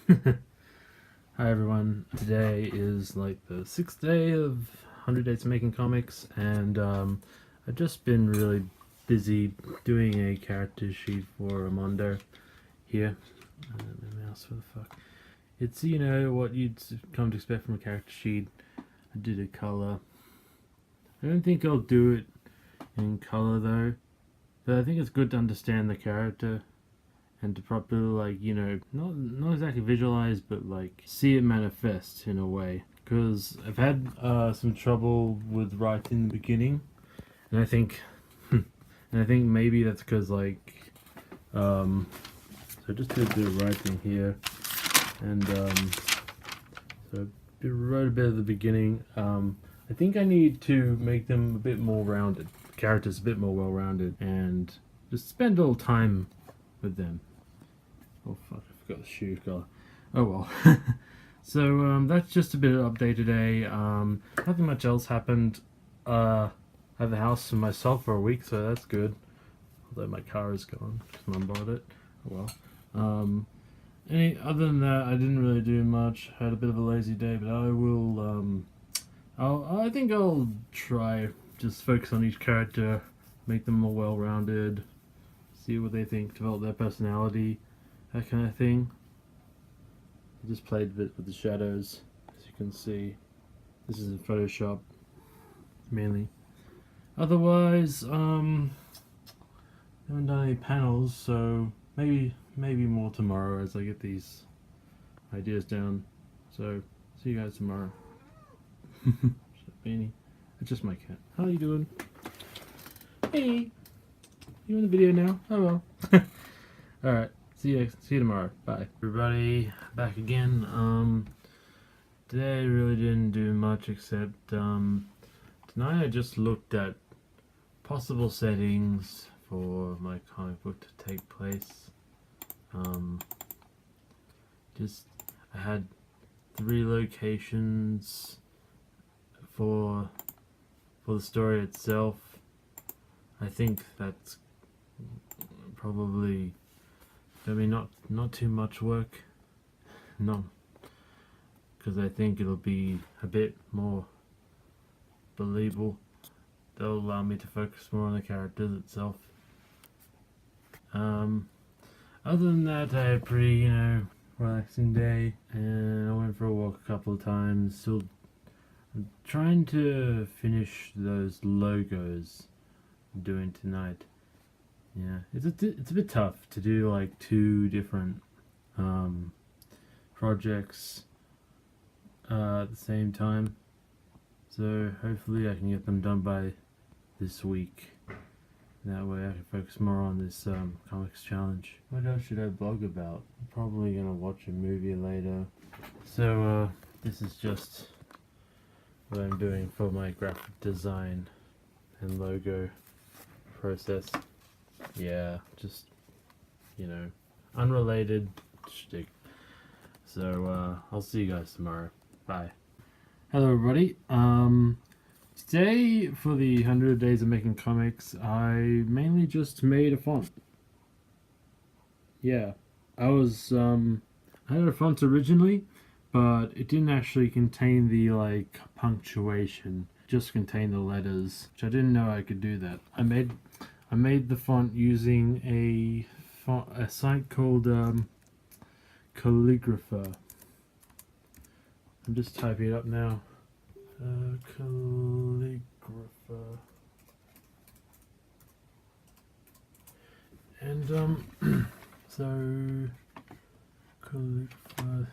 Hi everyone, today is like the 6th day of 100 Days of Making Comics, and I've just been really busy doing a character sheet for Armando here. My mouse, for the fuck. It's, what you'd come to expect from a character sheet. I did a color. I don't think I'll do it in color though, but I think it's good to understand the character and to properly, not exactly visualize, but see it manifest in a way. Because I've had some trouble with writing in the beginning, and I think maybe that's because so just did a bit of writing here, and so I wrote a bit at the beginning. I think I need to make them a bit more rounded, characters a bit more well rounded, and just spend a little time with them. Oh fuck, I forgot the shoe color. Oh well. So that's just a bit of update today. Nothing much else happened. I have the house for myself for a week, so that's good. Although my car is gone, because Mum bought it. Oh well. Other than that, I didn't really do much. Had a bit of a lazy day, but I will. I think I'll try just focus on each character, make them more well-rounded, see what they think, develop their personality, that kind of thing. I just played a bit with the shadows, as you can see. This is in Photoshop, mainly. Otherwise, haven't done any panels, so maybe more tomorrow as I get these ideas down. So, see you guys tomorrow. Beanie. It's just my cat. How are you doing? Hey! You in the video now? Oh well. Alright. See you tomorrow. Bye. Everybody, back again. Today I really didn't do much except, tonight I just looked at possible settings for my comic book to take place. I had 3 locations for the story itself. I think that's probably not too much work. No, because I think it'll be a bit more believable. They'll allow me to focus more on the characters itself. Other than that, I had a pretty, relaxing day, and I went for a walk a couple of times. Still I'm trying to finish those logos I'm doing tonight. Yeah, it's a bit tough to do like 2 different projects at the same time. So hopefully I can get them done by this week. That way I can focus more on this comics challenge. What else should I blog about? I'm probably gonna watch a movie later. So this is just what I'm doing for my graphic design and logo process. Yeah, just, unrelated shtick. So, I'll see you guys tomorrow. Bye. Hello everybody. Today, for the 100 Days of Making Comics, I mainly just made a font. Yeah, I had a font originally, but it didn't actually contain the, punctuation. It just contained the letters, which I didn't know I could do that. I made the font using a site called Calligrapher. I'm just typing it up now. Calligrapher. And so Calligrapher.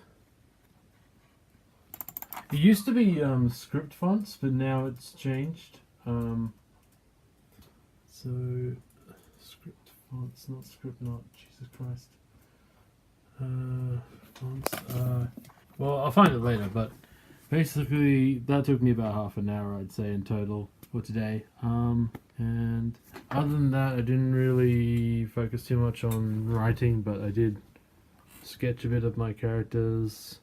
It used to be script fonts, but now it's changed. So, script fonts, not script, not Jesus Christ. Fonts. Well, I'll find it later, but basically that took me about half an hour, I'd say, in total for today. And other than that, I didn't really focus too much on writing, but I did sketch a bit of my characters.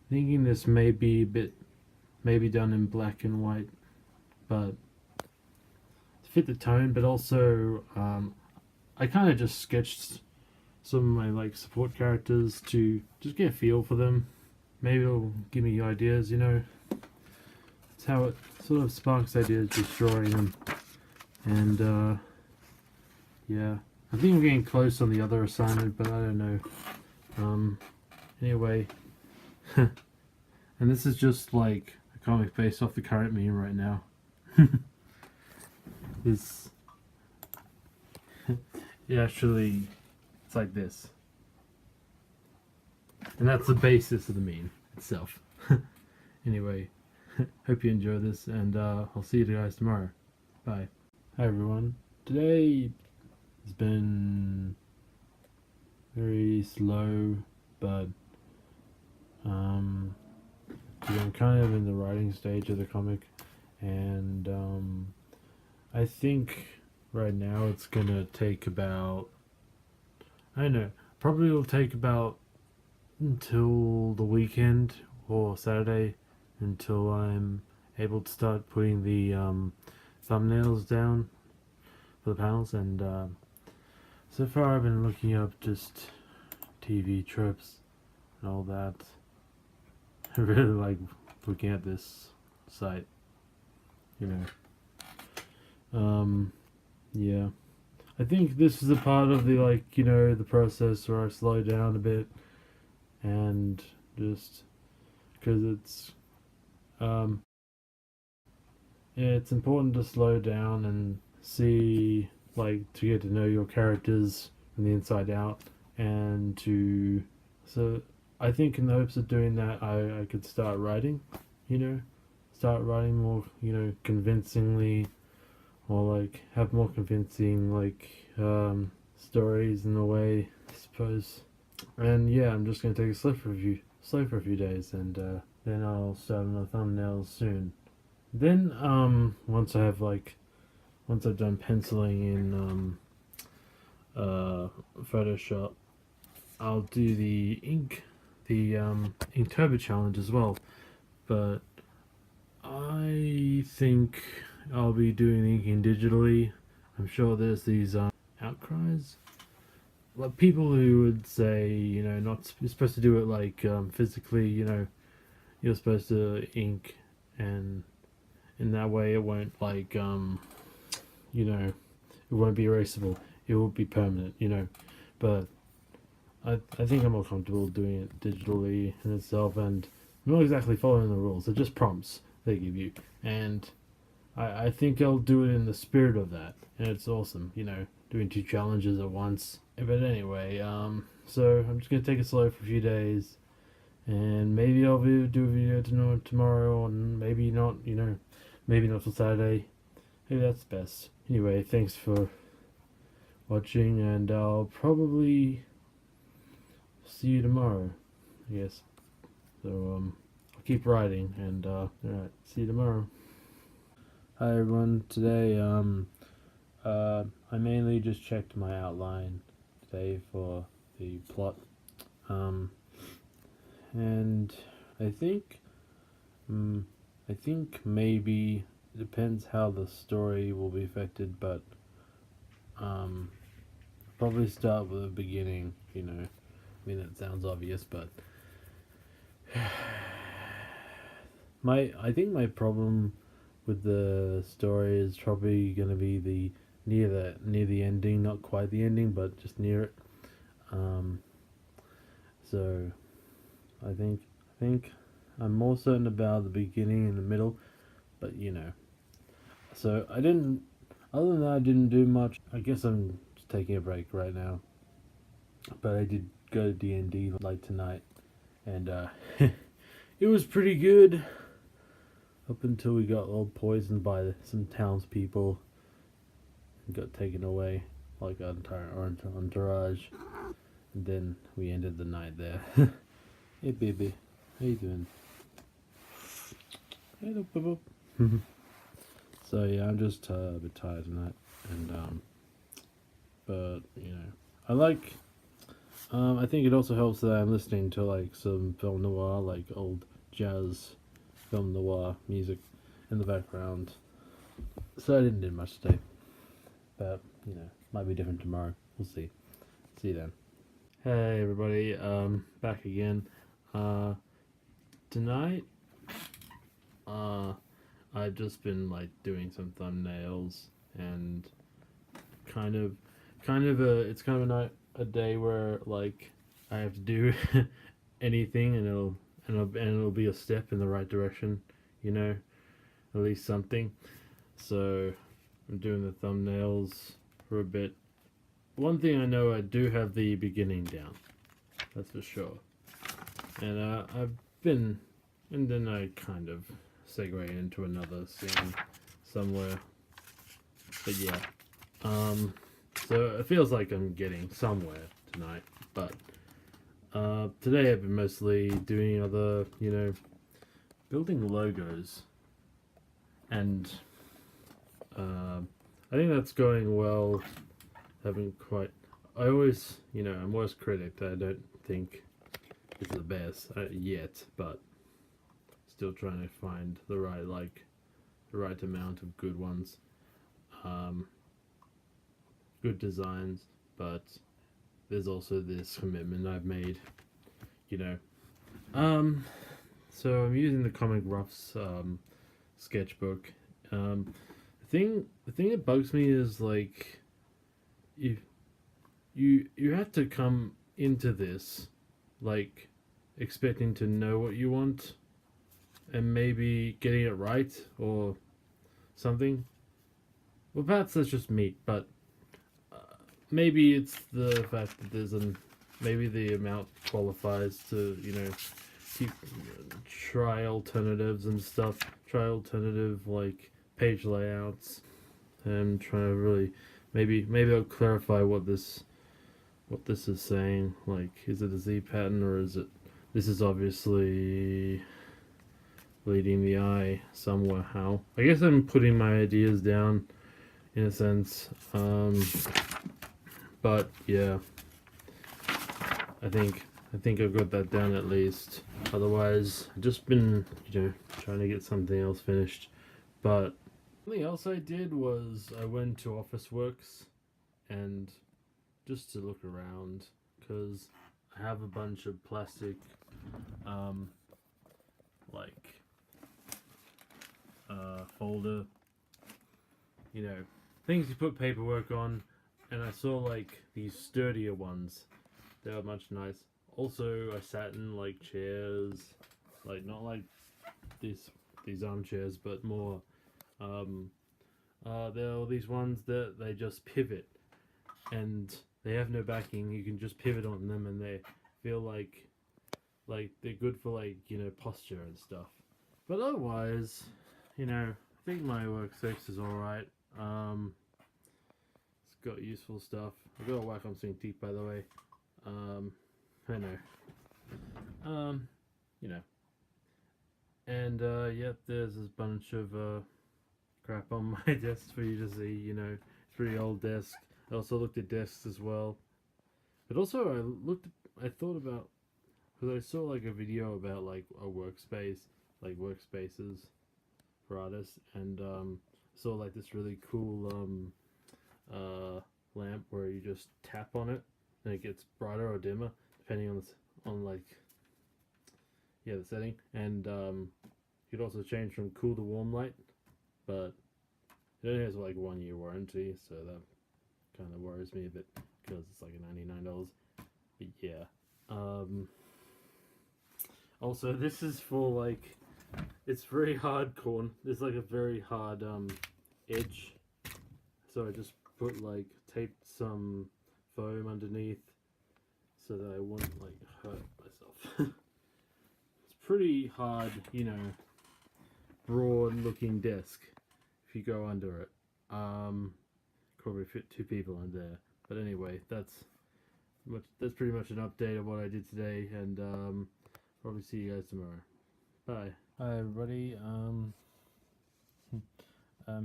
Thinking this may be done in black and white, but to fit the tone, but also I kind of just sketched some of my like support characters to just get a feel for them. Maybe it'll give me ideas, you know. It's how it sort of sparks ideas, just drawing them. And yeah, I think I'm getting close on the other assignment, but I don't know. Anyway, and this is just like a comic based off the current meme right now. This, actually, it's like this, and that's the basis of the meme itself. Anyway, hope you enjoy this, and I'll see you guys tomorrow. Bye. Hi everyone. Today has been very slow, but I'm kind of in the writing stage of the comic, and I think right now it's gonna take about, I don't know, probably will take about until the weekend or Saturday until I'm able to start putting the thumbnails down for the panels. And so far I've been looking up just TV tropes and all that. I really like looking at this site, you know. Yeah, I think this is a part of the, like, you know, the process where I slow down a bit, and just because yeah, it's important to slow down and see, like, to get to know your characters from the inside out, and so I think in the hopes of doing that, I could start writing, you know, start writing more, you know, convincingly, or like have more convincing like stories in a way, I suppose. And yeah, I'm just gonna take a slow for a few days, and then I'll start on the thumbnails soon. Then once I've done penciling in Photoshop, I'll do the Inktober challenge as well. But I think I'll be doing inking digitally. I'm sure there's these outcries, like people who would say, you know, not you're supposed to do it like physically, you know, you're supposed to ink, and in that way it won't like you know, it won't be erasable, it will be permanent, you know. But I think I'm more comfortable doing it digitally in itself, and I'm not exactly following the rules, they're just prompts they give you, and I think I'll do it in the spirit of that, and it's awesome, you know, doing 2 challenges at once. But anyway, so I'm just gonna take it slow for a few days, and maybe I'll do a video tomorrow, or maybe not, you know, maybe not till Saturday. Maybe that's best. Anyway, thanks for watching, and I'll probably see you tomorrow, I guess. So I'll keep writing, and alright, see you tomorrow. Hi everyone, today I mainly just checked my outline today for the plot, and I think maybe it depends how the story will be affected, but probably start with the beginning, you know. I mean, that sounds obvious, but I think my problem with the story is probably going to be near the ending, not quite the ending, but just near it. So I think I'm more certain about the beginning and the middle, but you know. So other than that, I didn't do much. I guess I'm just taking a break right now. But I did go to D&D like tonight, and it was pretty good. Up until we got all poisoned by some townspeople and got taken away, like our entire entourage. And then we ended the night there. Hey baby, how you doing? Hello, Bubba. So yeah, I'm just a bit tired tonight, and but you know, I like. I think it also helps that I'm listening to like some film noir, like old jazz film noir music in the background. So I didn't do much today, but you know, might be different tomorrow. We'll see. See you then. Hey everybody, back again. Tonight, I've just been like doing some thumbnails and kind of, it's kind of a night, a day where like I have to do anything and it'll be a step in the right direction, you know, at least something. So I'm doing the thumbnails for a bit. One thing I know, I do have the beginning down. That's for sure. And I've been, and then I kind of segue into another scene somewhere. But yeah, so it feels like I'm getting somewhere tonight. But today I've been mostly doing other, building logos, and I think that's going well. Haven't quite. I always, I'm worse critic. I don't think it's the best yet, but still trying to find the right amount of good ones, good designs. But there's also this commitment I've made, you know. So I'm using the Comic Roughs sketchbook. The thing that bugs me is like you have to come into this like expecting to know what you want and maybe getting it right or something. Well, perhaps that's just me, but maybe it's the fact that maybe the amount qualifies to keep try alternatives and stuff, try alternative like page layouts, and try to really maybe I'll clarify what this is saying. Like, is it a Z pattern or is it? This is obviously leading the eye somehow. I guess I'm putting my ideas down in a sense. But yeah, I think I've got that down at least. Otherwise, I've just been trying to get something else finished. But something else I did was I went to Officeworks and just to look around, because I have a bunch of plastic folder, things you put paperwork on, and I saw like these sturdier ones. They were much nice. Also, I sat in like chairs, like not like these armchairs, but more there are these ones that they just pivot and they have no backing. You can just pivot on them and they feel like they're good for posture and stuff. But otherwise, I think my workspace is alright. It's got useful stuff. I've got a Wacom Sync Teak, by the way. I know. And yep, there's this bunch of crap on my desk for you to see. It's a pretty old desk. I also looked at desks as well, but also I thought about, because I saw like a video about like a workspace, like workspaces for artists, and saw like this really cool lamp where you just tap on it and it gets brighter or dimmer depending on the setting, and you could also change from cool to warm light, but it only has like 1 year warranty, so that kind of worries me a bit because it's like $99. But yeah, also this is for like, it's very hard corn. There's like a very hard edge, so I just taped some foam underneath so that I wouldn't like hurt myself. It's pretty hard, broad looking desk if you go under it. Probably fit 2 people in there. But anyway, that's pretty much an update of what I did today, and probably see you guys tomorrow. Bye. Hi everybody. I'm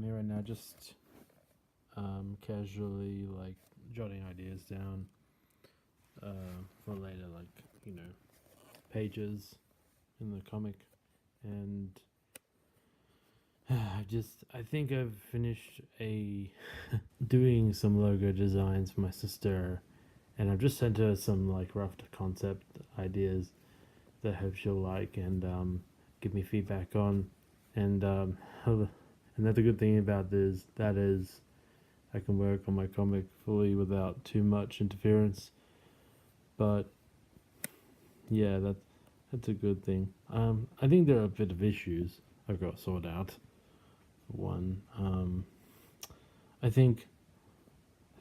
here right now, just casually like jotting ideas down for later, like pages in the comic, and I think I've finished doing some logo designs for my sister, and I've just sent her some like rough concept ideas that I hope she'll like and give me feedback on. And another good thing about this that is I can work on my comic fully without too much interference. But yeah, that's a good thing. I think there are a bit of issues I've got to sort out. One, I think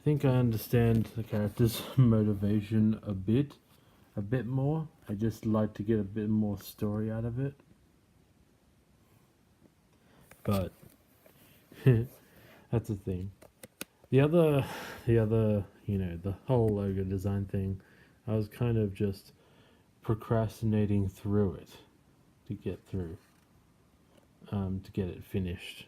I understand the character's motivation a bit more. I just like to get a bit more story out of it. But that's the thing. The other, the whole logo design thing, I was kind of just procrastinating through it to get through, to get it finished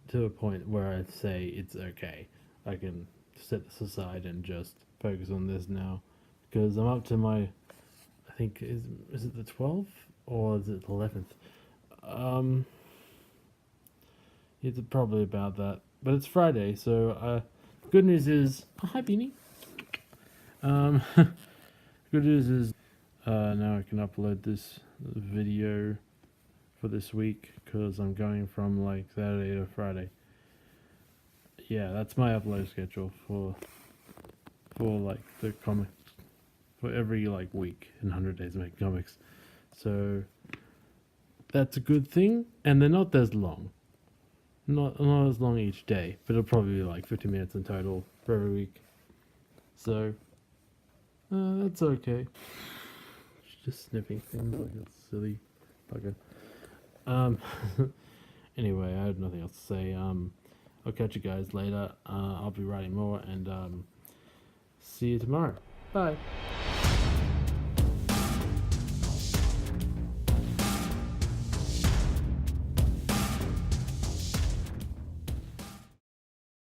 to a point where I'd say it's okay. I can set this aside and just focus on this now, because I'm up to my, I think is it the 12th or is it the 11th? It's probably about that, but it's Friday, so good news is, oh, hi Beanie. Good news is now I can upload this video for this week because I'm going from like Saturday to Friday. Yeah, that's my upload schedule for like the comic for every like week in 100 days of making comics. So that's a good thing, and they're not as long. Not as long each day, but it'll probably be like 50 minutes in total for every week. So that's okay. Just sniffing things like a silly bugger. Anyway, I have nothing else to say. I'll catch you guys later. I'll be writing more, and see you tomorrow. Bye.